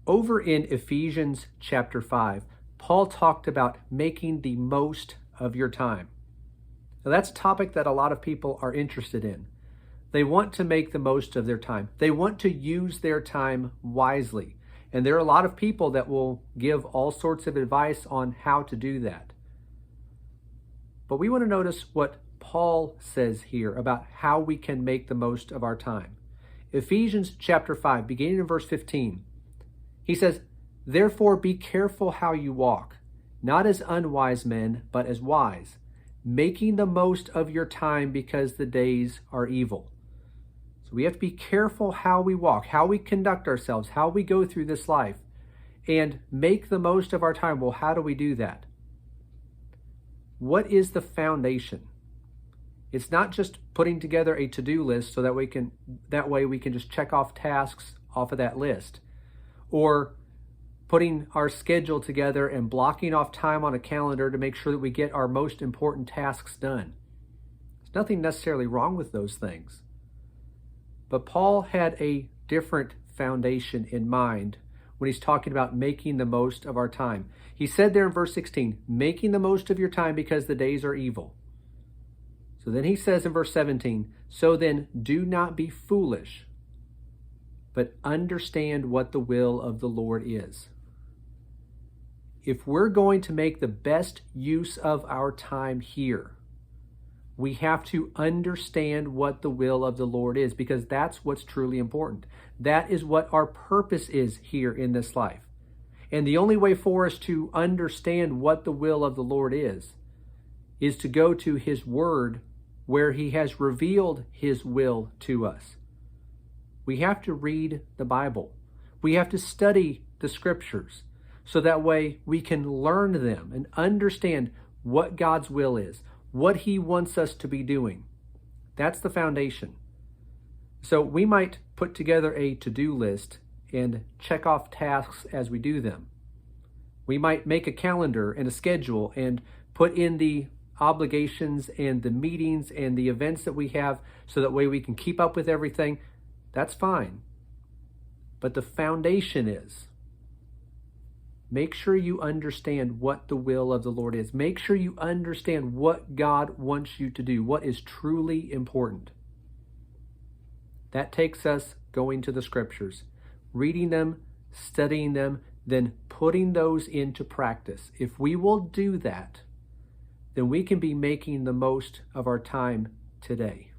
Over in Ephesians chapter 5, Paul talked about making the most of your time. Now, that's a topic that a lot of people are interested in. They want to make the most of their time. They want to use their time wisely. And there are a lot of people that will give all sorts of advice on how to do that. But we want to notice what Paul says here about how we can make the most of our time. Ephesians chapter 5, beginning in verse 15, he says, "Therefore be careful how you walk, not as unwise men, but as wise, making the most of your time because the days are evil." So we have to be careful how we walk, how we conduct ourselves, how we go through this life, and make the most of our time. Well, how do we do that? What is the foundation? It's not just putting together a to-do list so that way we can just check off tasks off of that list, or putting our schedule together and blocking off time on a calendar to make sure that we get our most important tasks done. There's nothing necessarily wrong with those things. But Paul had a different foundation in mind when he's talking about making the most of our time. He said there in verse 16, making the most of your time because the days are evil. So then he says in verse 17, so then do not be foolish, but understand what the will of the Lord is. If we're going to make the best use of our time here, we have to understand what the will of the Lord is, because that's what's truly important. That is what our purpose is here in this life. And the only way for us to understand what the will of the Lord is to go to His Word, where He has revealed His will to us. We have to read the Bible. We have to study the Scriptures, so that way we can learn them and understand what God's will is, what He wants us to be doing. That's the foundation. So we might put together a to-do list and check off tasks as we do them. We might make a calendar and a schedule and put in the obligations and the meetings and the events that we have so that way we can keep up with everything. That's fine. But the foundation is, make sure you understand what the will of the Lord is. Make sure you understand what God wants you to do, what is truly important. That takes us going to the Scriptures, reading them, studying them, then putting those into practice. If we will do that, then we can be making the most of our time today.